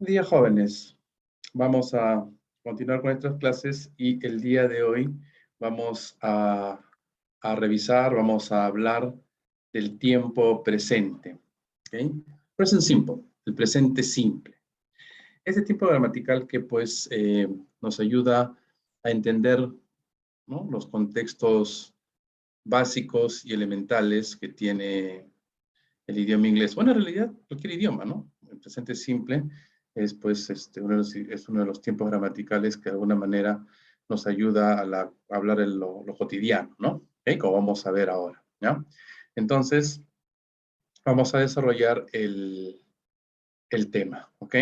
Buen día, jóvenes. Vamos a continuar con nuestras clases y el día de hoy vamos a revisar, vamos a hablar del tiempo presente. ¿Okay? Present simple, el presente simple. Ese tiempo gramatical que pues nos ayuda a entender, ¿no?, los contextos básicos y elementales que tiene el idioma inglés. Bueno, en realidad cualquier idioma, ¿no? El presente simple es pues es uno de los tiempos gramaticales que de alguna manera nos ayuda a hablar en lo cotidiano, ¿no? ¿Okay? Como vamos a ver ahora, ¿ya? Entonces, vamos a desarrollar el tema, ¿ok?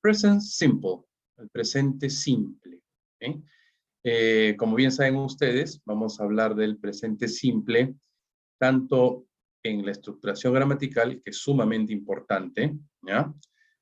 Present simple, el presente simple, ¿ok? Como bien saben ustedes, vamos a hablar del presente simple tanto en la estructuración gramatical, que es sumamente importante, ¿ya?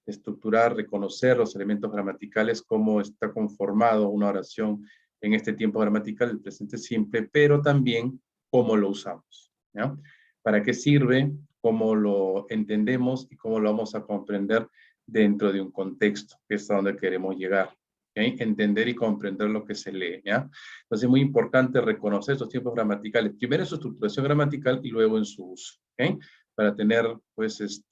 Estructurar, reconocer los elementos gramaticales, cómo está conformado una oración en este tiempo gramatical, el presente simple, pero también cómo lo usamos, ¿ya? ¿Para qué sirve? ¿Cómo lo entendemos? Y cómo lo vamos a comprender dentro de un contexto, que es a donde queremos llegar. ¿Okay? Entender y comprender lo que se lee, ¿ya? Entonces es muy importante reconocer estos tiempos gramaticales, primero en su estructuración gramatical y luego en su uso, ¿okay? Para tener, pues,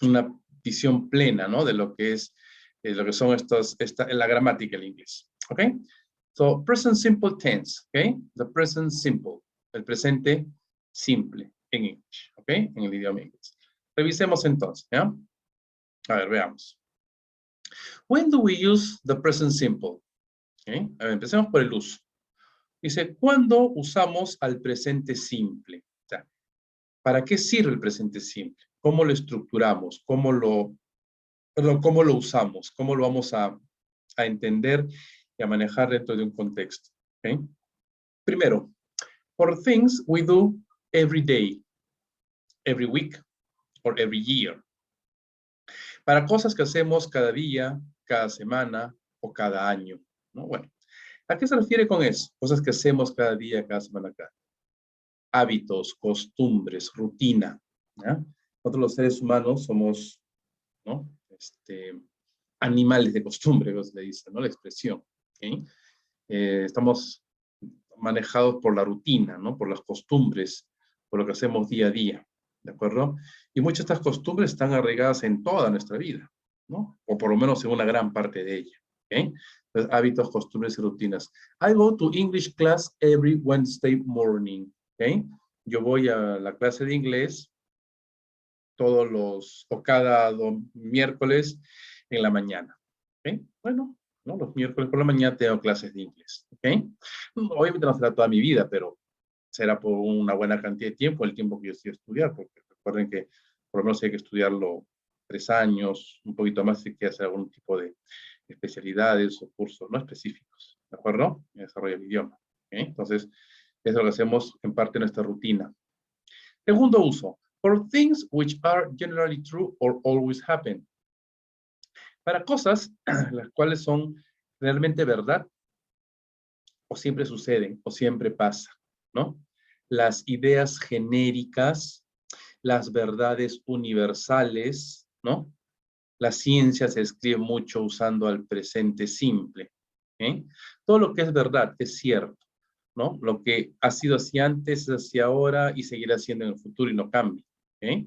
una visión plena, ¿no? De lo que es, lo que son la gramática en inglés, ¿ok? So, present simple tense, ¿ok? The present simple, el presente simple en inglés, ¿ok? En el idioma inglés. Revisemos entonces, ¿ya? A ver, veamos. When do we use the present simple? ¿Okay? A ver, empecemos por el uso. Dice, ¿cuándo usamos al presente simple? O sea, ¿para qué sirve el presente simple? ¿Cómo lo estructuramos? ¿Cómo lo usamos? ¿Cómo lo vamos a entender y a manejar dentro de un contexto? ¿Okay? Primero, for things we do every day, every week, or every year. Para cosas que hacemos cada día, cada semana o cada año, ¿no? Bueno, ¿a qué se refiere con eso? Cosas que hacemos cada día, cada semana, cada año. Hábitos, costumbres, rutina, ¿ya? Nosotros los seres humanos somos, ¿no?, animales de costumbre, como se le dice, ¿no? La expresión, ¿okay? Estamos manejados por la rutina, ¿no? Por las costumbres, por lo que hacemos día a día, ¿de acuerdo? Y muchas de estas costumbres están arraigadas en toda nuestra vida, ¿no? O por lo menos en una gran parte de ella, ¿ok? Entonces, hábitos, costumbres y rutinas. I go to English class every Wednesday morning, ¿ok? Yo voy a la clase de inglés cada miércoles en la mañana, ¿ok? Bueno, ¿no? Los miércoles por la mañana tengo clases de inglés, ¿ok? Obviamente no será toda mi vida, pero será por una buena cantidad de tiempo, el tiempo que yo estoy a estudiar, porque recuerden que por lo menos hay que estudiarlo 3 años, un poquito más si quiere hacer algún tipo de especialidades o cursos no específicos, ¿de acuerdo? En desarrollo del idioma, ¿ok? Entonces, eso es lo que hacemos en parte de nuestra rutina. Segundo uso, for things which are generally true or always happen. Para cosas las cuales son realmente verdad o siempre suceden o siempre pasa, ¿no? Las ideas genéricas, las verdades universales, ¿no? La ciencia se escribe mucho usando al presente simple, ¿eh? Todo lo que es verdad es cierto, ¿no? Lo que ha sido así antes, es así ahora y seguirá siendo en el futuro y no cambia, ¿eh?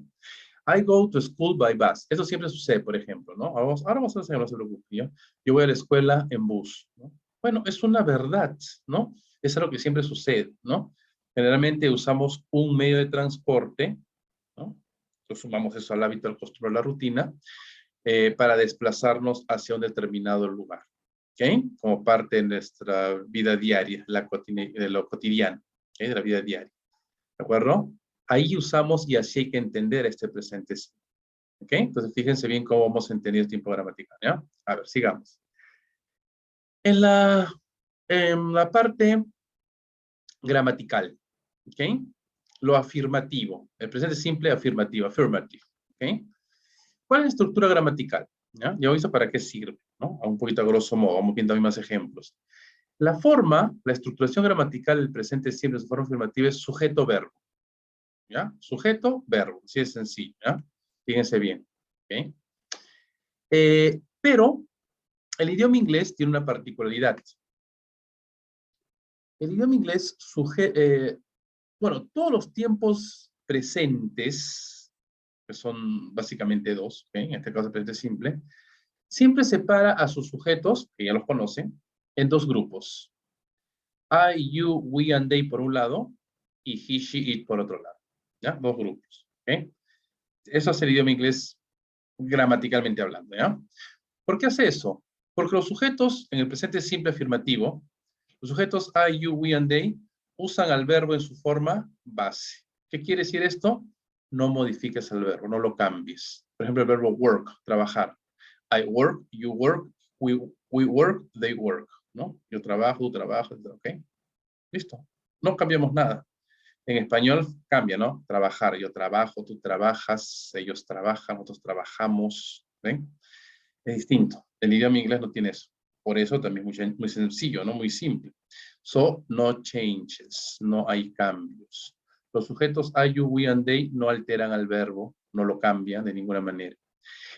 I go to school by bus. Eso siempre sucede, por ejemplo, ¿no? Ahora vamos a hacer, no se preocupe, ¿ya? Yo voy a la escuela en bus, ¿no? Bueno, es una verdad, ¿no? Es algo que siempre sucede, ¿no? Generalmente usamos un medio de transporte, ¿no? Entonces sumamos eso al hábito, al costumbre, a la rutina, para desplazarnos hacia un determinado lugar, ¿ok? Como parte de nuestra vida diaria, de lo cotidiano, ¿ok? De la vida diaria, ¿de acuerdo? Ahí usamos y así hay que entender este presente. ¿Ok? Entonces, fíjense bien cómo vamos a entender el tiempo gramatical, ¿ya? A ver, sigamos. En la parte gramatical, ¿ok? Lo afirmativo, el presente simple afirmativo, affirmative, ¿ok? ¿Cuál es la estructura gramatical? ¿Ya? Ya visto para qué sirve, ¿no? A un poquito a grosso modo, vamos viendo más ejemplos. La estructuración gramatical del presente simple, su forma afirmativa es sujeto-verbo, ¿ya? Sujeto-verbo, así es sencillo, ¿ya? Fíjense bien, ¿ok? Pero el idioma inglés tiene una particularidad. El idioma inglés, bueno, todos los tiempos presentes, que son básicamente dos, ¿ok? En este caso presente simple, siempre separa a sus sujetos, que ya los conocen, en dos grupos. I, you, we and they por un lado, y he, she, it por otro lado. ¿Ya? Dos grupos. ¿Ok? Eso es el idioma inglés gramaticalmente hablando. ¿Ya? ¿Por qué hace eso? Porque los sujetos en el presente simple afirmativo, los sujetos I, you, we and they, usan al verbo en su forma base. ¿Qué quiere decir esto? No modifiques el verbo, no lo cambies. Por ejemplo, el verbo work, trabajar. I work, you work, we work, they work. ¿No? Yo trabajo, tú trabajas, ¿ok? Listo. No cambiamos nada. En español cambia, ¿no? Trabajar, yo trabajo, tú trabajas, ellos trabajan, nosotros trabajamos. ¿Ven? Es distinto. El idioma inglés no tiene eso. Por eso también es muy sencillo, ¿no? Muy simple. So, no changes, no hay cambios. Los sujetos I, you, we and they no alteran al verbo, no lo cambian de ninguna manera.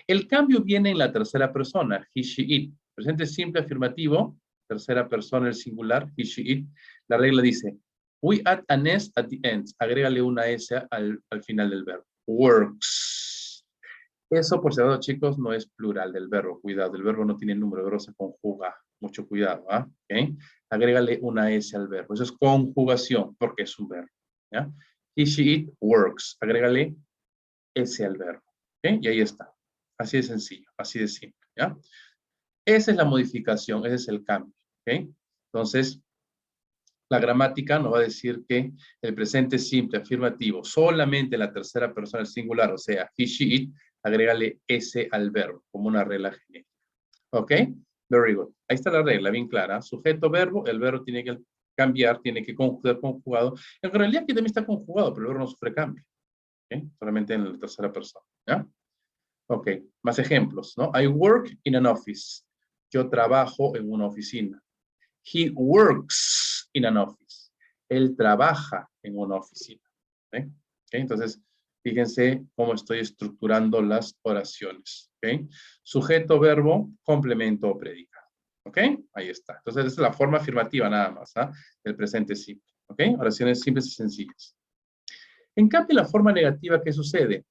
El cambio viene en la tercera persona, he, she, it. Presente simple afirmativo, tercera persona el singular, he, she, it. La regla dice, we add an S at the end. Agrégale una S al final del verbo. Works. Eso, por si acaso, chicos, no es plural del verbo. Cuidado, el verbo no tiene número, el verbo se conjuga. Mucho cuidado, ¿ah? ¿Okay? Agrégale una S al verbo. Eso es conjugación, porque es un verbo. ¿Ya? He, she, it works. Agrégale S al verbo. ¿Okay? Y ahí está. Así de sencillo, así de simple. ¿Ya? Esa es la modificación, ese es el cambio. ¿Okay? Entonces, la gramática nos va a decir que el presente simple afirmativo, solamente la tercera persona del singular, o sea, he, she, it, agrégale S al verbo, como una regla genérica. ¿Ok? Very good. Ahí está la regla, bien clara. Sujeto, verbo, el verbo tiene que cambiar, tiene que ser conjugado. En realidad aquí también está conjugado, pero el verbo no sufre cambio. ¿Ok? Solamente en la tercera persona. ¿Ya? Ok, más ejemplos, ¿no? I work in an office. Yo trabajo en una oficina. He works in an office. Él trabaja en una oficina. ¿Okay? ¿Okay? Entonces, fíjense cómo estoy estructurando las oraciones. ¿Okay? Sujeto, verbo, complemento o predicado. ¿Ok? Ahí está. Entonces, esa es la forma afirmativa nada más, ¿ah? Del presente simple. ¿Ok? Oraciones simples y sencillas. En cambio, la forma negativa, ¿qué sucede?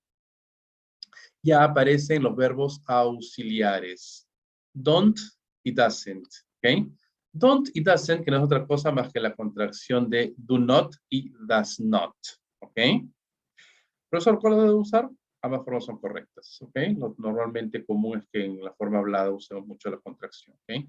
Ya aparecen los verbos auxiliares. Don't y doesn't. ¿Ok? Don't y doesn't, que no es otra cosa más que la contracción de do not y does not. ¿Ok? Profesor, ¿cuál debo usar? Ambas formas son correctas. ¿Ok? Lo normalmente común es que en la forma hablada usemos mucho la contracción. ¿Ok?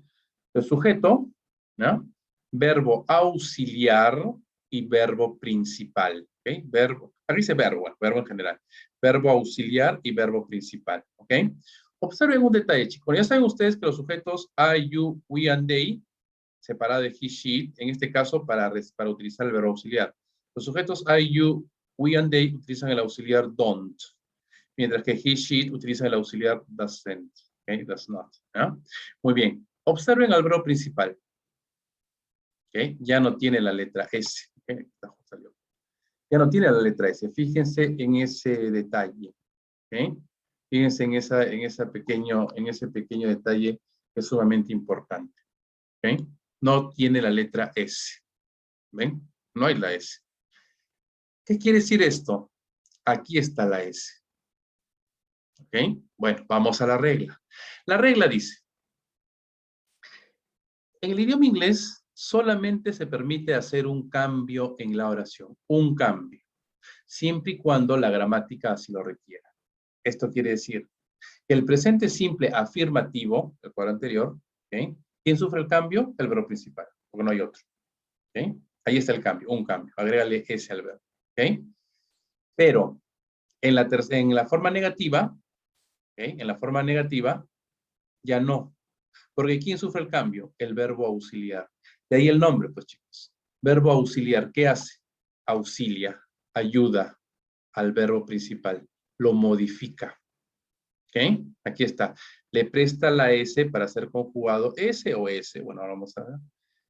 El sujeto, ¿no? Verbo auxiliar y verbo principal. ¿Ok? Verbo, aquí dice verbo, bueno, verbo en general. Verbo auxiliar y verbo principal. ¿Ok? Observen un detalle, chicos. Ya saben ustedes que los sujetos I, you, we and they, separado de he, she, en este caso para utilizar el verbo auxiliar. Los sujetos I, you, we and they utilizan el auxiliar don't, mientras que he, she utilizan el auxiliar doesn't. ¿Ok? Does not. ¿Ya? Muy bien. Observen al verbo principal. ¿Ok? Ya no tiene la letra S. ¿Ok? Ya no tiene la letra S. Fíjense en ese detalle. ¿Ok? Fíjense en ese pequeño detalle que es sumamente importante. ¿Ok? No tiene la letra S. ¿Ven? No hay la S. ¿Qué quiere decir esto? Aquí está la S. ¿Ok? Bueno, vamos a la regla. La regla dice, en el idioma inglés solamente se permite hacer un cambio en la oración. Un cambio. Siempre y cuando la gramática así lo requiera. Esto quiere decir que el presente simple afirmativo, el cuadro anterior, ¿okay? ¿Quién sufre el cambio? El verbo principal, porque no hay otro. ¿Okay? Ahí está el cambio, un cambio. Agrégale ese al verbo. ¿Okay? Pero en la forma negativa, ¿okay? En la forma negativa, ya no. Porque ¿quién sufre el cambio? El verbo auxiliar. De ahí el nombre, pues chicos. Verbo auxiliar, ¿qué hace? Auxilia, ayuda al verbo principal, lo modifica. ¿Ok? Aquí está. Le presta la S para ser conjugado S o S. Bueno, ahora vamos a ver.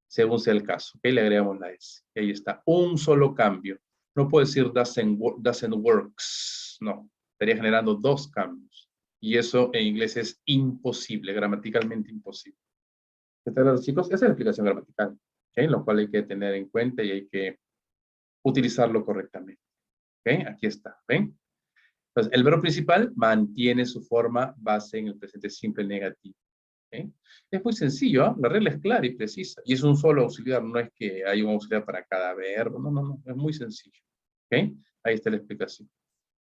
Según sea el caso. ¿Ok? Le agregamos la S. Y ahí está. Un solo cambio. No puedo decir doesn't works. No. Estaría generando dos cambios. Y eso en inglés es imposible, gramaticalmente imposible. ¿Qué tal, los chicos? Esa es la explicación gramatical, ¿ok? Lo cual hay que tener en cuenta y hay que utilizarlo correctamente. ¿Ok? Aquí está, ¿ven? Entonces, el verbo principal mantiene su forma base en el presente simple negativo. ¿Ok? Es muy sencillo, ¿eh? La regla es clara y precisa. Y es un solo auxiliar, no es que hay un auxiliar para cada verbo. No, no, no. Es muy sencillo. ¿Ok? Ahí está la explicación.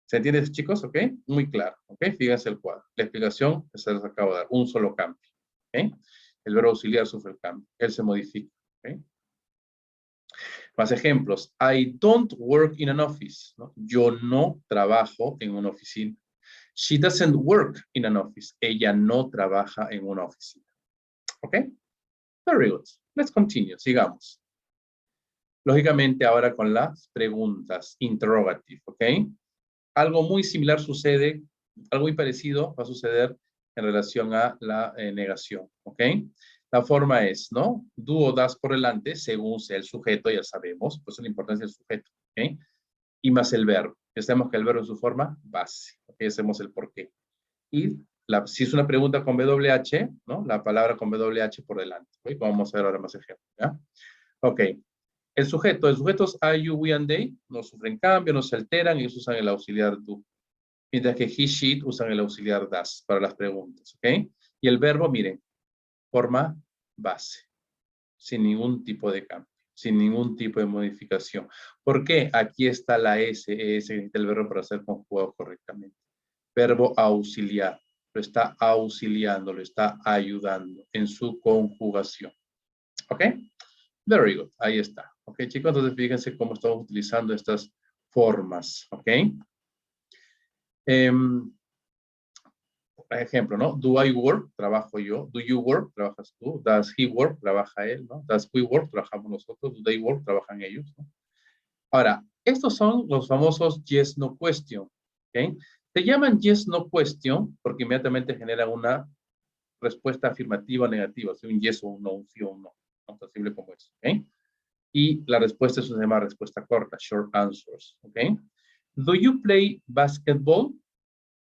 ¿Se entiende, chicos? ¿Ok? Muy claro. ¿Ok? Fíjense el cuadro. La explicación que se les acabo de dar. Un solo cambio. ¿Ok? El verbo auxiliar sufre el cambio. Él se modifica. ¿Ok? Más ejemplos. I don't work in an office. ¿No? Yo no trabajo en una oficina. She doesn't work in an office. Ella no trabaja en una oficina. ¿Ok? Very good. Let's continue. Sigamos. Lógicamente ahora con las preguntas. Interrogative. ¿Ok? Algo muy similar sucede, algo muy parecido va a suceder en relación a la negación. ¿Ok? La forma es, ¿no? Do o das por delante, según sea el sujeto, ya sabemos, pues la importancia del sujeto. ¿Ok? Y más el verbo. Ya sabemos que el verbo es su forma base. ¿Ok? Ya sabemos el por qué. Y si es una pregunta con WH, ¿no? La palabra con WH por delante. ¿Ok? Vamos a ver ahora más ejemplos. ¿Ya? Ok. El sujeto es I, you, we, and they. No sufren cambio, no se alteran. Ellos usan el auxiliar do. Mientras que he, she usan el auxiliar das para las preguntas. ¿Ok? Y el verbo, miren, forma base. Sin ningún tipo de cambio. Sin ningún tipo de modificación. ¿Por qué? Aquí está la S, que necesita el verbo para ser conjugado correctamente. Verbo auxiliar. Lo está auxiliando, lo está ayudando en su conjugación. ¿Ok? Very good. Ahí está. ¿Ok, chicos? Entonces, fíjense cómo estamos utilizando estas formas. ¿Ok? Por ejemplo, ¿no? Do I work? Trabajo yo. Do you work? Trabajas tú. Does he work? Trabaja él, ¿no? Does we work? Trabajamos nosotros. Do they work? Trabajan ellos, ¿no? Ahora, estos son los famosos yes, no question. ¿Ok? Se llaman yes, no question porque inmediatamente generan una respuesta afirmativa o negativa. O sea, un yes o un no, un sí o un no. Tan posible como eso. ¿Ok? Y la respuesta se llama respuesta corta, short answers. ¿Ok? Do you play basketball?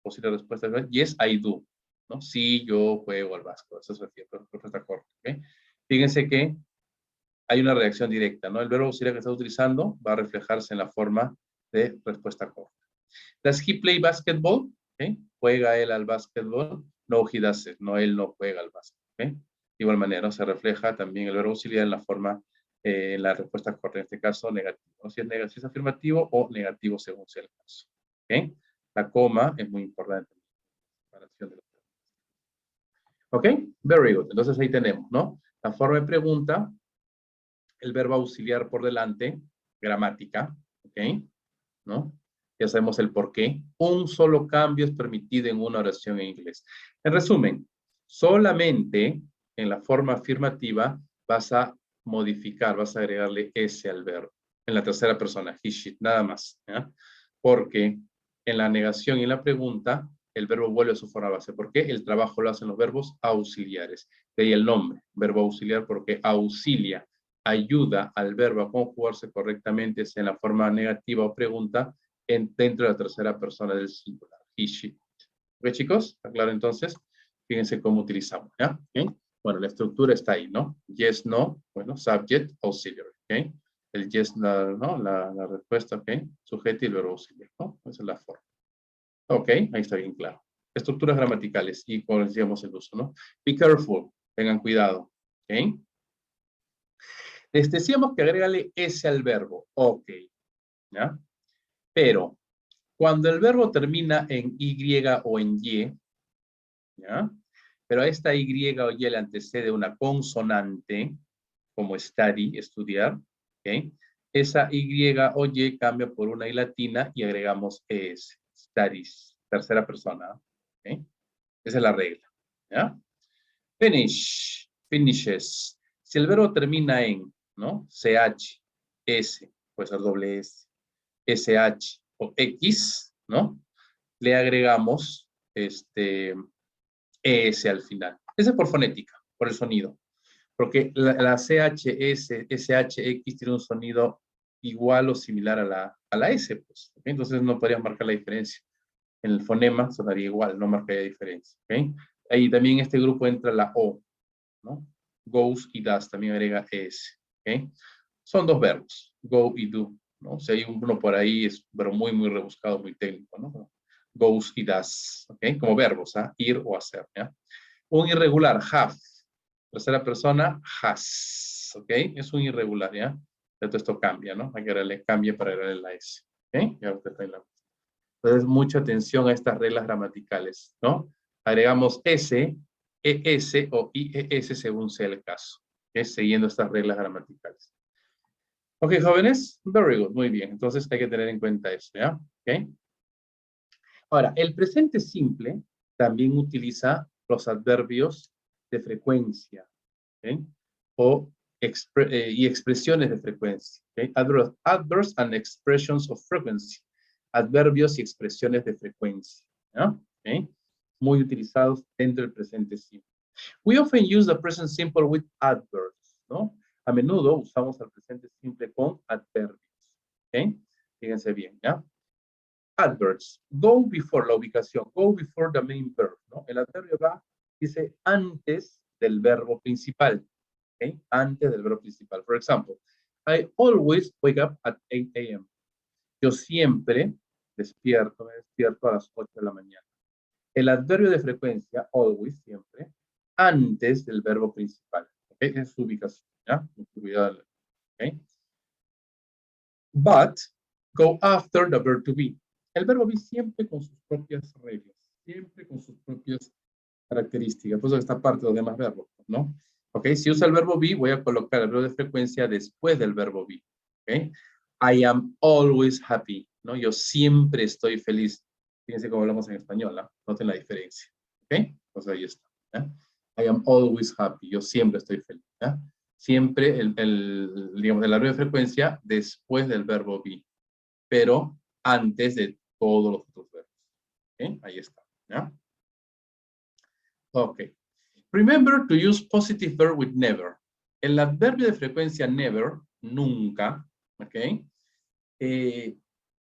O si la respuesta es yes, I do. ¿No? Sí, yo juego al básquet. Esa es la respuesta corta. ¿Okay? Fíjense que hay una reacción directa, ¿no? El verbo auxiliar que está utilizando va a reflejarse en la forma de respuesta corta. Does he play basketball? ¿Okay? ¿Juega él al básquetbol? No, he doesn't. No, él no juega al básquet. ¿Okay? De igual manera, se refleja también el verbo auxiliar en la forma, en la respuesta corta, en este caso, negativo. ¿No? Si es afirmativo o negativo según sea el caso. ¿Okay? La coma es muy importante. ¿Ok? Very good. Entonces ahí tenemos, ¿no? La forma de pregunta, el verbo auxiliar por delante, gramática, ¿ok? ¿No? Ya sabemos el por qué. Un solo cambio es permitido en una oración en inglés. En resumen, solamente en la forma afirmativa vas a modificar, vas a agregarle S al verbo. En la tercera persona, he, she, nada más. ¿Ya? Porque en la negación y en la pregunta, el verbo vuelve a su forma base. ¿Por qué? El trabajo lo hacen los verbos auxiliares. De ahí el nombre, verbo auxiliar, porque auxilia, ayuda al verbo a conjugarse correctamente, sea en la forma negativa o pregunta, dentro de la tercera persona del singular. He, she. ¿Ok, chicos? ¿Está claro entonces? Fíjense cómo utilizamos, ¿ya? ¿Okay? Bueno, la estructura está ahí, ¿no? Yes, no, bueno, subject, auxiliary, ¿ok? El yes, ¿no? La respuesta, ¿ok? Sujeto y el verbo auxiliar, ¿no? Esa es la forma. Ok, ahí está bien claro. Estructuras gramaticales y como decíamos el uso, ¿no? Be careful, tengan cuidado, ¿ok? Les decíamos que agrégale S al verbo, ok, ¿ya? Pero cuando el verbo termina en Y o en Y, ¿ya? Pero a esta Y o Y le antecede una consonante, como study, estudiar, ¿ok? Esa Y o Y cambia por una I latina y agregamos ES, studies, tercera persona, ¿ok? Esa es la regla, ¿ya? Finish, finishes. Si el verbo termina en, ¿no? CH, S, puede ser doble S, SH o X, ¿no? Le agregamos ES al final. Ese es por fonética, por el sonido. Porque la CHS, SHX tiene un sonido igual o similar a la S, pues. ¿Okay? Entonces no podríamos marcar la diferencia. En el fonema sonaría igual, no marcaría diferencia. ¿Ok? Ahí también en este grupo entra la O, ¿no? Goes y does, también agrega S. ¿Ok? Son dos verbos, go y do, ¿no? Si hay uno por ahí, es pero muy, muy rebuscado, muy técnico, ¿no? Goes y does, ¿ok? Como verbos, ¿ah? Ir o hacer, ¿ya? Un irregular, have. Tercera persona, has, ¿ok? Es un irregular, ¿ya? Entonces esto cambia, ¿no? Hay que darle cambie para agregarle la S, ¿ok? Ya usted está en la... Entonces, mucha atención a estas reglas gramaticales, ¿no? Agregamos S, ES o IES según sea el caso, ¿ok? Siguiendo estas reglas gramaticales. Ok, jóvenes, very good, muy bien. Entonces hay que tener en cuenta eso, ¿ya? Ok. Ahora, el presente simple también utiliza los adverbios de frecuencia, ¿ok? Y expresiones de frecuencia, ¿ok? Adverbs and expressions of frequency. Adverbios y expresiones de frecuencia, ¿ya? ¿Ok? Muy utilizados dentro del presente simple. We often use the present simple with adverbs, ¿no? A menudo usamos el presente simple con adverbios, ¿ok? Fíjense bien, ¿ya? Adverbs, go before, la ubicación, go before the main verb, ¿no? El adverbio va, dice, antes del verbo principal, ¿ok? Antes del verbo principal. For example, I always wake up at 8 a.m. Yo siempre me despierto a las 8 de la mañana. El adverbio de frecuencia, always, siempre, antes del verbo principal, ¿ok? Es su ubicación, ¿ya? Cuidado, ¿ok? But, go after the verb to be. El verbo be siempre con sus propias reglas, siempre con sus propias características. Por eso esta parte de los demás verbos, ¿no? Ok, si usa el verbo be, voy a colocar el verbo de frecuencia después del verbo be. Ok, I am always happy, ¿no? Yo siempre estoy feliz. Fíjense cómo hablamos en español, ¿no? Noten la diferencia. Ok, pues ahí está. ¿eh? I am always happy. Yo siempre estoy feliz. ¿eh? Siempre digamos, el verbo de frecuencia después del verbo be, pero antes de todos los otros verbos. ¿Ok? Ahí está. ¿ya? Ok. Remember to use positive verb with never. El adverbio de frecuencia never, nunca, ¿ok?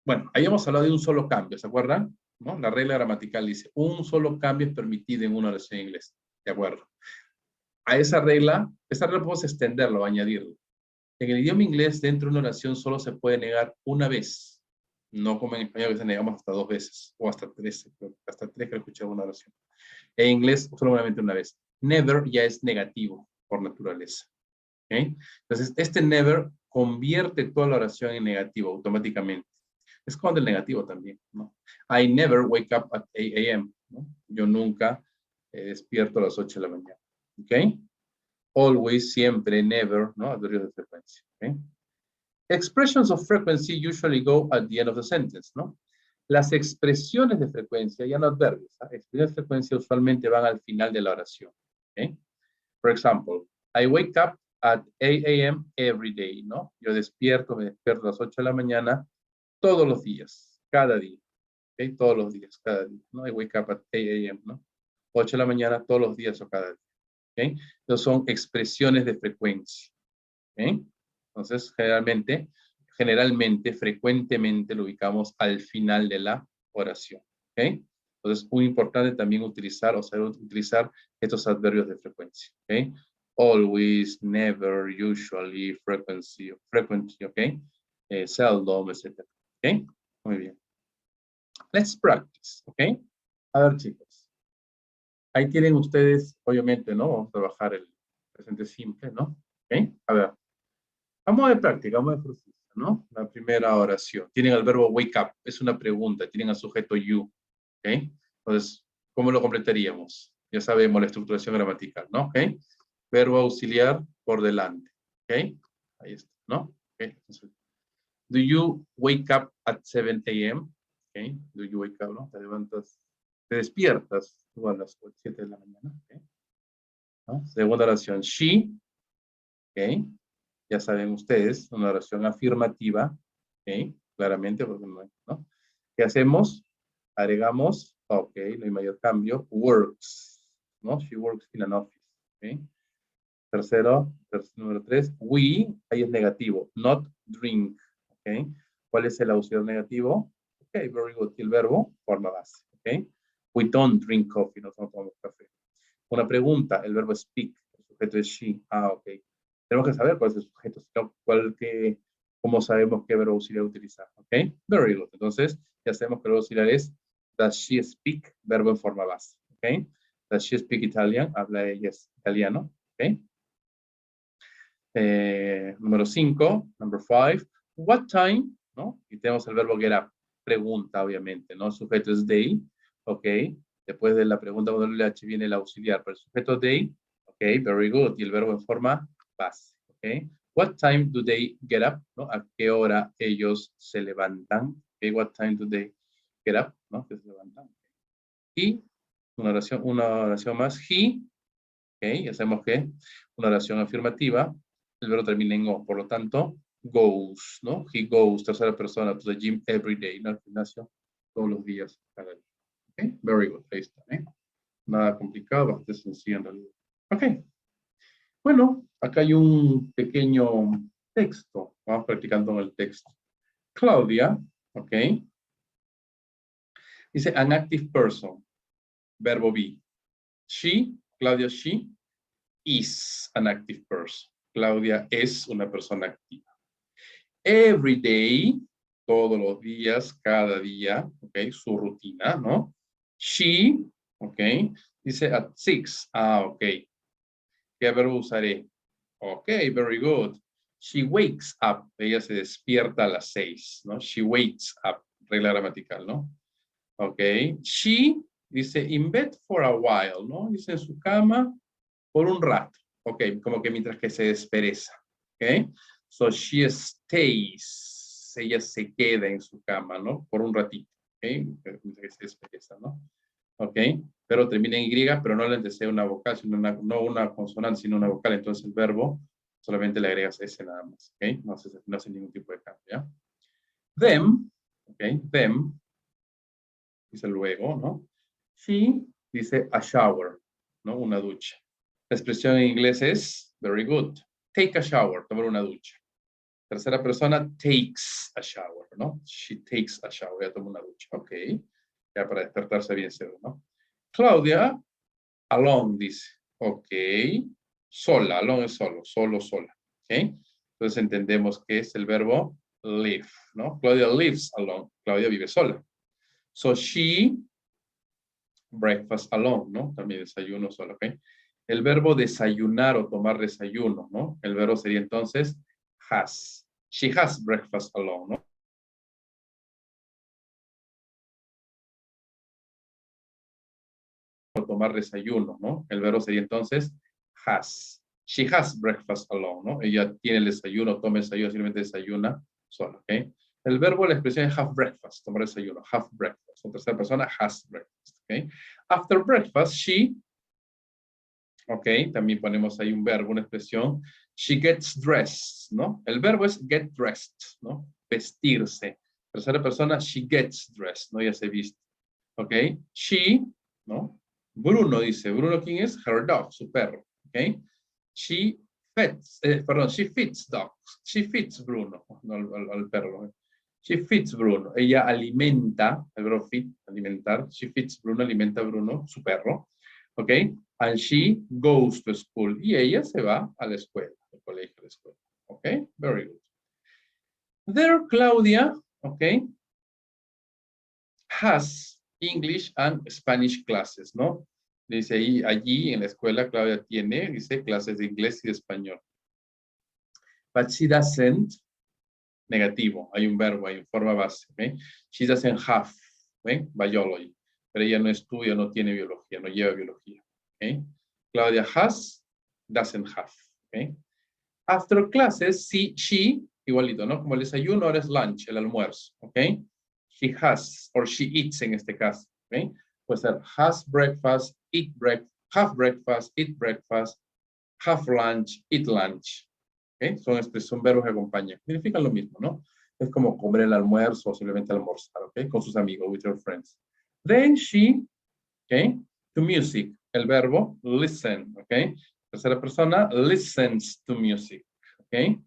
Bueno, habíamos hablado de un solo cambio, ¿se acuerdan? ¿No? La regla gramatical dice, un solo cambio es permitido en una oración en inglés, ¿de acuerdo? A esa regla podemos extenderlo o añadirlo. En el idioma inglés, dentro de una oración solo se puede negar una vez. No como en español que se negamos hasta 2 veces, o hasta 3, hasta 3 que escuché una oración. En inglés, solamente una vez. Never ya es negativo por naturaleza. ¿Okay? Entonces, este never convierte toda la oración en negativo automáticamente. Es como el negativo también, ¿no? I never wake up at 8 a.m. ¿no? Yo nunca despierto a las 8 de la mañana. ¿Ok? Always, siempre, never, ¿no? Adverbios de frecuencia. ¿Ok? Expressions of frequency usually go at the end of the sentence, ¿no? Las expresiones de frecuencia, ya no adverbios, ¿eh? Expresiones de frecuencia usualmente van al final de la oración. ¿Okay? For example, I wake up at 8 a.m. every day, ¿no? Yo me despierto a las 8 de la mañana todos los días, cada día. ¿Okay? Todos los días, cada día, ¿no? I wake up at 8 a.m., ¿no? 8 de la mañana todos los días o cada día. ¿Okay? Entonces son expresiones de frecuencia. ¿Okay? Entonces, generalmente, frecuentemente lo ubicamos al final de la oración. ¿Okay? Entonces, muy importante también utilizar o saber utilizar estos adverbios de frecuencia. ¿Okay? Always, never, usually, frequency, frequently, ¿ok? Seldom, etc. ¿Ok? Muy bien. Let's practice, ¿ok? A ver, chicos. Ahí tienen ustedes, obviamente, ¿no? Vamos a trabajar el presente simple, ¿no? ¿Ok? A ver. Vamos de práctica, vamos de ejercicio, ¿no? La primera oración. Tienen el verbo wake up, es una pregunta, tienen al sujeto you, ¿ok? Entonces, ¿cómo lo completaríamos? Ya sabemos la estructuración gramatical, ¿no? ¿Ok? Verbo auxiliar por delante, ¿ok? Ahí está, ¿no? ¿Ok? Entonces, do you wake up at 7 a.m.? ¿Ok? Do you wake up, ¿no? Te levantas, te despiertas tú a las 7 de la mañana, ¿ok? ¿No? Segunda oración, she, ¿ok? Ya saben ustedes, una oración afirmativa, ¿ok? Claramente, porque ¿no? ¿Qué hacemos? Agregamos, ok, no hay mayor cambio, works, ¿no? She works in an office, ¿ok? Número 3, we, ahí es negativo, not drink, ¿ok? ¿Cuál es el auxiliar negativo? Ok, very good, y el verbo, forma base, ¿ok? We don't drink coffee, no tomamos café. Una pregunta, el verbo speak, el sujeto es she. Ok. Tenemos que saber cuál es el sujeto, cómo sabemos qué verbo auxiliar utilizar, ¿ok? Very good. Entonces, ya sabemos que el verbo auxiliar es does she speak, verbo en forma base, ¿ok? Does she speak Italian? Habla ella italiano, ¿ok? Número 5, number 5, what time, ¿no? Y tenemos el verbo get up, pregunta, obviamente, ¿no? El sujeto es they, ¿ok? Después de la pregunta con WH viene el auxiliar, pero el sujeto they, ¿ok? Very good. Y el verbo en forma base, ¿ok? What time do they get up, ¿no? ¿A qué hora ellos se levantan? ¿Ok? What time do they get up, ¿no? Que se levantan. Y una oración más, he, ¿ok? Ya sabemos que una oración afirmativa, el verbo termina en O, por lo tanto, goes, ¿no? He goes, tercera persona, to the gym every day, ¿no? Al gimnasio todos los días, cada día. ¿Ok? Very good, ahí está, ¿eh? Nada complicado, bastante sencillo en realidad. Ok. Bueno, acá hay un pequeño texto. Vamos practicando en el texto. Claudia, ¿ok? Dice, an active person, verbo be. She, Claudia, she is an active person. Claudia es una persona activa. Every day, todos los días, cada día, ¿ok? Su rutina, ¿no? She, ¿ok? Dice at 6. Ok. ¿Qué verbo usaré? Ok, very good. She wakes up. Ella se despierta a las 6, ¿no? She wakes up. Regla gramatical, ¿no? Ok. She, dice in bed for a while, ¿no? Dice en su cama por un rato. Ok, como que mientras que se despereza. Ok. So she stays. Ella se queda en su cama, ¿no? Por un ratito. Ok. Mientras que se despereza, ¿no? Ok. Pero termina en Y, pero no le antecede una vocal, sino no una consonante, sino una vocal. Entonces el verbo solamente le agregas S nada más. Ok. No hace ningún tipo de cambio, ¿ya? Them. Ok. Them. Dice luego, ¿no? She dice a shower, ¿no? Una ducha. La expresión en inglés es very good. Take a shower, tomar una ducha. Tercera persona, takes a shower, ¿no? She takes a shower, ya toma una ducha. Ok. Ya para despertarse bien seguro, ¿no? Claudia, alone, dice. Ok. Sola, alone es solo, sola. Ok. Entonces entendemos que es el verbo live, ¿no? Claudia lives alone. Claudia vive sola. So she breakfast alone, ¿no? También desayuno solo, ¿ok? El verbo desayunar o tomar desayuno, ¿no? El verbo sería entonces has. She has breakfast alone, ¿no? O tomar desayuno, ¿no? El verbo sería entonces has. She has breakfast alone, ¿no? Ella tiene el desayuno, toma desayuno, simplemente desayuna sola, ¿ok? El verbo, la expresión es have breakfast, tomar desayuno, have breakfast. En tercera persona, has breakfast, ¿ok? After breakfast, she, ok, también ponemos ahí un verbo, una expresión. She gets dressed, ¿no? El verbo es get dressed, ¿no? Vestirse. Tercera persona, she gets dressed, ¿no? Ya se viste. Ok. She, ¿no? Bruno dice, ¿Bruno quién es? Her dog, su perro. Ok. She she feeds dogs. She feeds Bruno, no al perro. She feeds Bruno. Ella alimenta, el verbo feed, alimentar. She feeds Bruno, alimenta a Bruno, su perro. Ok. And she goes to school. Y ella se va a la escuela, al colegio, a la escuela. Ok. Very good. There, Claudia, ok, has English and Spanish classes, ¿no? Dice ahí, allí en la escuela Claudia tiene, dice, clases de inglés y de español. But she doesn't, negativo, hay un verbo, hay una forma base, ¿ok? She doesn't have, ¿ven? Biology. Pero ella no estudia, no tiene biología, no lleva biología, ¿ok? Claudia has, doesn't have, ¿ok? After classes, she, igualito, ¿no? Como el desayuno, ahora es lunch, el almuerzo, ¿ok? She has, or she eats en este caso, ¿ok? Puede ser has breakfast, have breakfast, eat breakfast, have lunch, eat lunch, ¿ok? Son verbos que acompañan. Significan lo mismo, ¿no? Es como comer el almuerzo o simplemente almorzar, ¿ok? Con sus amigos, with your friends. Then she, ¿ok? To music, el verbo listen, ¿ok? Tercera persona, listens to music, ¿ok?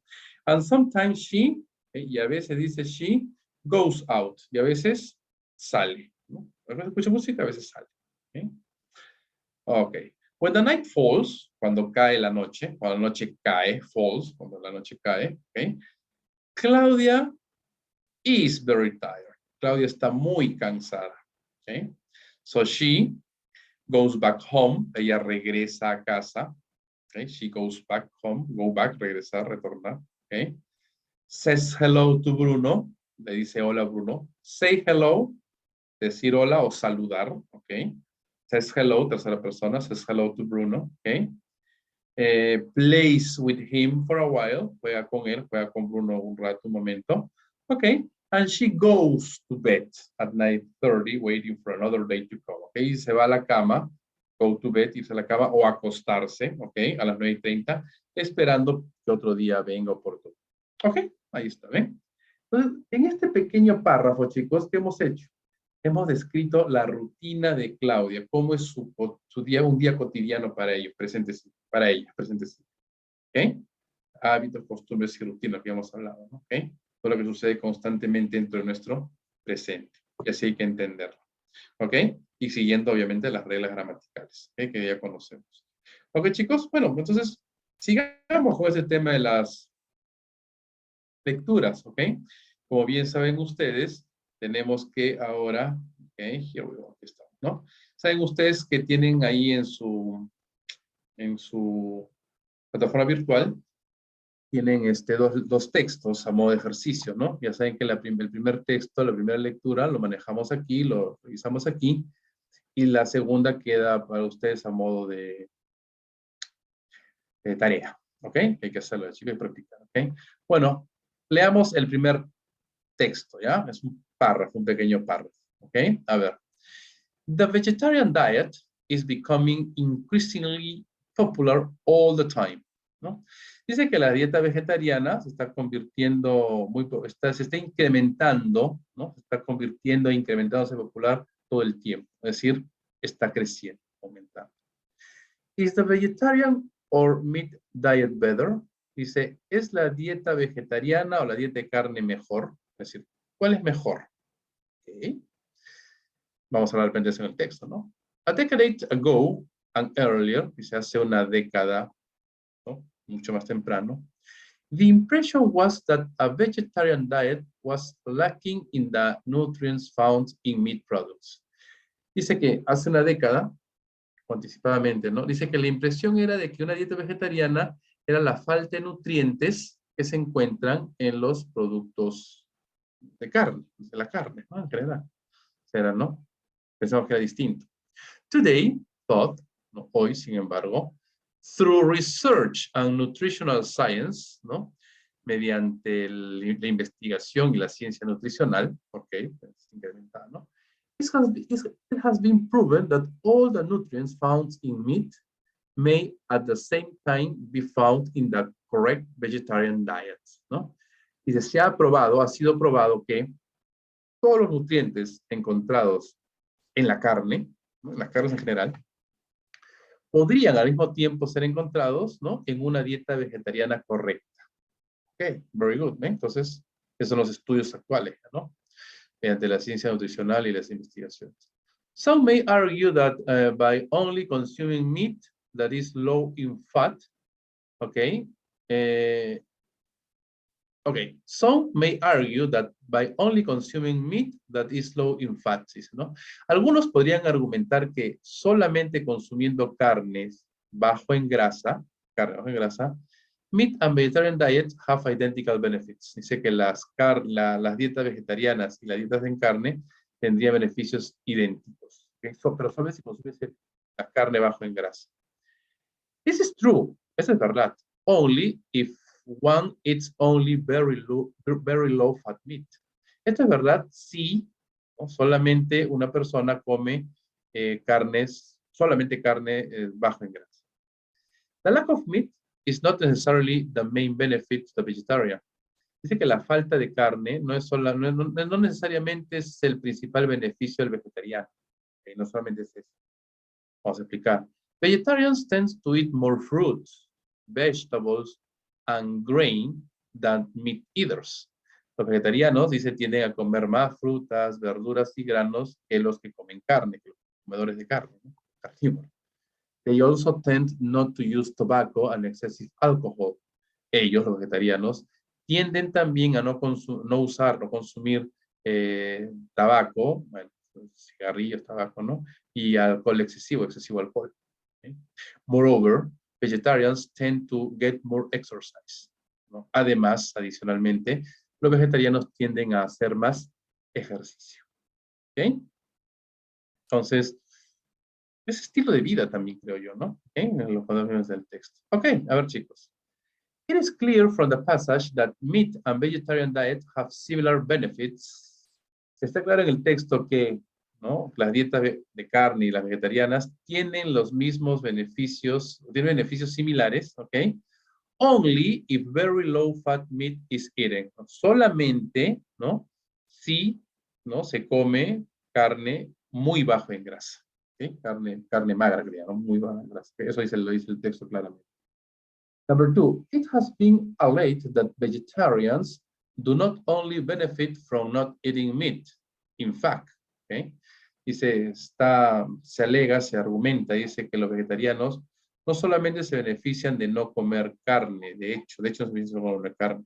And sometimes she, ¿okay? Y a veces dice she, goes out, y a veces sale, ¿no? A veces escucho música, a veces sale. ¿Ok? Ok. When the night falls, cuando cae la noche, cuando la noche cae, falls, cuando la noche cae, ¿ok? Claudia is very tired. Claudia está muy cansada. ¿Ok? So she goes back home. Ella regresa a casa. Okay? She goes back home. Go back, regresar, retornar. Okay? Says hello to Bruno. Le dice hola a Bruno. Say hello. Decir hola o saludar. Okay? Says hello, tercera persona. Says hello to Bruno. Okay? Plays with him for a while. Juega con él. Juega con Bruno un rato, un momento. Okay? And she goes to bed at 9:30, waiting for another day to come. Okay? Y se va a la cama. Go to bed, irse a la cama o acostarse, ¿ok? A las 9:30, esperando que otro día venga oportuno. ¿Ok? Ahí está, ¿ven? Entonces, en este pequeño párrafo, chicos, ¿qué hemos hecho? Hemos descrito la rutina de Claudia, cómo es su día, un día cotidiano para ellos, presente, para ella, presente. ¿Ok? Hábitos, costumbres y rutinas que hemos hablado, ¿no? ¿Ok? Todo lo que sucede constantemente dentro de nuestro presente. Y así hay que entenderlo. ¿Ok? Y siguiendo, obviamente, las reglas gramaticales, ¿ok? Que ya conocemos. ¿Ok, chicos? Bueno, entonces, sigamos con ese tema de las lecturas, ¿ok? Como bien saben ustedes, tenemos que ahora, ¿ok? Here we go, aquí estamos, ¿no? Saben ustedes que tienen ahí en su plataforma virtual, tienen dos textos a modo de ejercicio, ¿no? Ya saben que el primer texto, la primera lectura, lo manejamos aquí, lo revisamos aquí, y la segunda queda para ustedes a modo de tarea, ¿ok? Hay que hacerlo, chicos, y practicar, ¿ok? Bueno, leamos el primer texto, ¿ya? Es un párrafo, un pequeño párrafo, ¿ok? A ver. The vegetarian diet is becoming increasingly popular all the time, ¿no? Dice que la dieta vegetariana se está convirtiendo, se está incrementando, ¿no? Se está convirtiendo e incrementándose popular todo el tiempo. Es decir, está creciendo, aumentando. Is the vegetarian or meat diet better? Dice, ¿es la dieta vegetariana o la dieta de carne mejor? Es decir, ¿cuál es mejor? Okay. Vamos a hablar de en el texto, ¿no? A decade ago and earlier, dice hace una década, ¿no? Mucho más temprano, the impression was that a vegetarian diet was lacking in the nutrients found in meat products. Dice que hace una década, anticipadamente, ¿no? Dice que la impresión era de que una dieta vegetariana era la falta de nutrientes que se encuentran en los productos de carne, de la carne, ¿no? En general. Será, ¿no? Pensamos que era distinto. Today, thought, ¿no? Hoy, sin embargo, through research and nutritional science, ¿no? Mediante la investigación y la ciencia nutricional, ok, es incrementada, ¿no? It has been proven that all the nutrients found in meat may at the same time be found in the correct vegetarian diet, ¿no? Y se ha probado, ha sido probado que todos los nutrientes encontrados en la carne, ¿no? En las carnes en general, podrían al mismo tiempo ser encontrados, ¿no? En una dieta vegetariana correcta. Ok, very good, ¿eh? Entonces, esos son los estudios actuales, ¿no? Mediante la ciencia nutricional y las investigaciones. Some may argue that by only consuming meat that is low in fat, okay, okay, some may argue that by only consuming meat that is low in fat, ¿no? Algunos podrían argumentar que solamente consumiendo carnes bajo en grasa, meat and vegetarian diets have identical benefits. Dice que las dietas vegetarianas y las dietas en carne tendrían beneficios idénticos. ¿Okay? Pero solo si consumes la carne bajo en grasa. This is true. Eso es verdad. Only if one eats only very low fat meat. Esto es verdad si, ¿no? Solamente una persona come solamente carne bajo en grasa. The lack of meat is not necessarily the main benefit to the vegetarian. Dice que la falta de carne no necesariamente es el principal beneficio del vegetariano. Okay, no solamente es eso. Vamos a explicar. Vegetarians tend to eat more fruits, vegetables, and grain than meat eaters. Los vegetarianos, dice, tienden a comer más frutas, verduras y granos que los que comen carne, que los comedores de carne, ¿no? Carnívoros. They also tend not to use tobacco and excessive alcohol. Ellos, los vegetarianos, tienden también a no usar, no consumir tabaco, bueno, cigarrillos, tabaco, ¿no? Y alcohol excesivo alcohol. ¿Okay? Moreover, vegetarians tend to get more exercise, ¿no? Además, adicionalmente, los vegetarianos tienden a hacer más ejercicio. ¿Ok? Entonces, es estilo de vida también, creo yo, ¿no? ¿Okay? En los cuadernos del texto. Ok, a ver, chicos. It is clear from the passage that meat and vegetarian diet have similar benefits. Está claro en el texto que, ¿no?, las dietas de carne y las vegetarianas tienen los mismos beneficios, tienen beneficios similares, ¿ok? Only if very low fat meat is eaten. Solamente, ¿no?, si, ¿no?, se come carne muy bajo en grasa. ¿Okay? Carne magra, ¿no? Muy baja en grasa. Eso lo dice el texto claramente. Number 2, it has been alleged that vegetarians do not only benefit from not eating meat. In fact, ¿okay? Dice, se alega, se argumenta, dice que los vegetarianos no solamente se benefician de no comer carne, de hecho se benefician de no comer carne.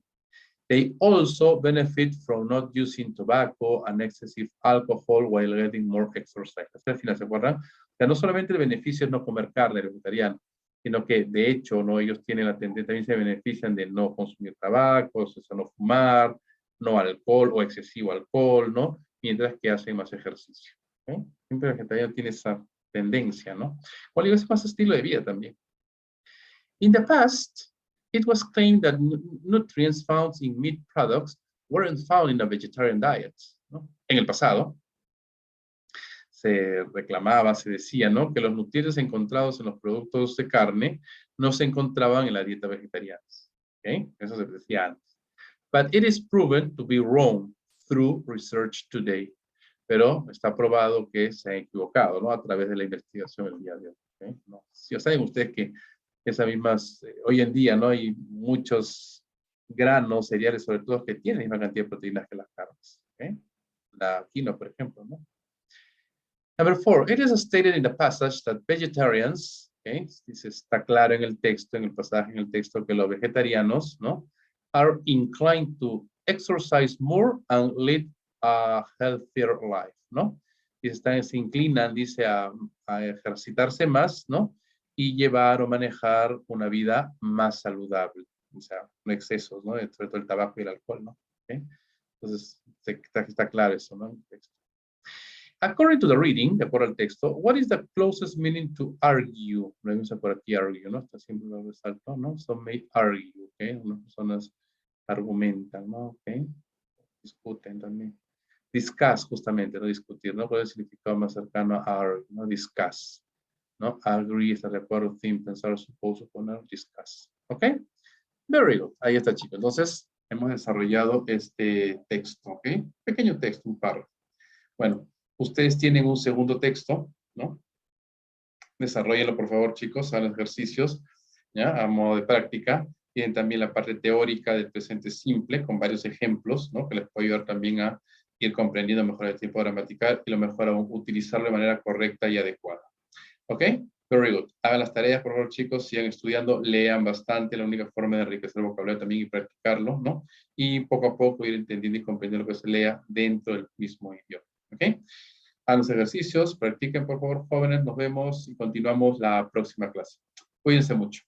They also benefit from not using tobacco and excessive alcohol while getting more exercise. Al final, ¿se acuerdan? O sea, no solamente el beneficio es no comer carne, el vegetariano, sino que de hecho, ¿no?, ellos tienen la tendencia, también se benefician de no consumir tabaco, o sea, no fumar, no alcohol o excesivo alcohol, ¿no? Mientras que hacen más ejercicio. ¿Okay? Siempre el vegetariano tiene esa tendencia, ¿no? O es más estilo de vida también. In the past, it was claimed that nutrients found in meat products weren't found in a vegetarian diet, ¿no? En el pasado, se reclamaba, se decía, ¿no?, que los nutrientes encontrados en los productos de carne no se encontraban en la dieta vegetariana. ¿Okay? Eso se decía antes. But it is proven to be wrong through research today. Pero está probado que se ha equivocado, ¿no?, a través de la investigación el día de hoy. ¿Okay? No. Si saben ustedes que esas mismas, hoy en día, ¿no?, hay muchos granos, cereales, sobre todo, que tienen la misma cantidad de proteínas que las carnes. ¿Okay? La quinoa, por ejemplo, ¿no? Number 4, it is stated in the passage that vegetarians, okay, dice, está claro en el texto, en el pasaje, en el texto, que los vegetarianos, ¿no?, are inclined to exercise more and lead a healthier life, ¿no? Y se inclinan, dice, a ejercitarse más, ¿no?, y llevar o manejar una vida más saludable, o sea, no excesos, ¿no?, sobre todo el tabaco y el alcohol, ¿no? ¿Okay? Entonces, está claro eso, ¿no?, en el texto. According to the reading, de acuerdo al texto, what is the closest meaning to argue? Lo vemos por aquí, argue, ¿no? Está siempre lo resalto, ¿no? Some may argue, ¿ok? Unas personas argumentan, ¿no? ¿Ok? Discuten también. Discuss, justamente, no discutir, ¿no? ¿Cuál es el significado más cercano a argue, ¿no? Discuss, ¿no? Agree, estar de acuerdo, think, pensar, suppose, poner, discuss. ¿Ok? Very good. Ahí está, chicos. Entonces, hemos desarrollado este texto, ¿ok? Pequeño texto, un párrafo. Bueno, ustedes tienen un segundo texto, ¿no? Desarrollenlo, por favor, chicos, a los ejercicios, ¿ya? A modo de práctica. Tienen también la parte teórica del presente simple, con varios ejemplos, ¿no?, que les puede ayudar también a ir comprendiendo mejor el tiempo gramatical y lo mejor aún, utilizarlo de manera correcta y adecuada. ¿Ok? Very good. Hagan las tareas, por favor, chicos, sigan estudiando, lean bastante, la única forma de enriquecer el vocabulario también y practicarlo, ¿no? Y poco a poco ir entendiendo y comprendiendo lo que se lea dentro del mismo idioma. ¿Ok? A los ejercicios, practiquen, por favor, jóvenes, nos vemos y continuamos la próxima clase. Cuídense mucho.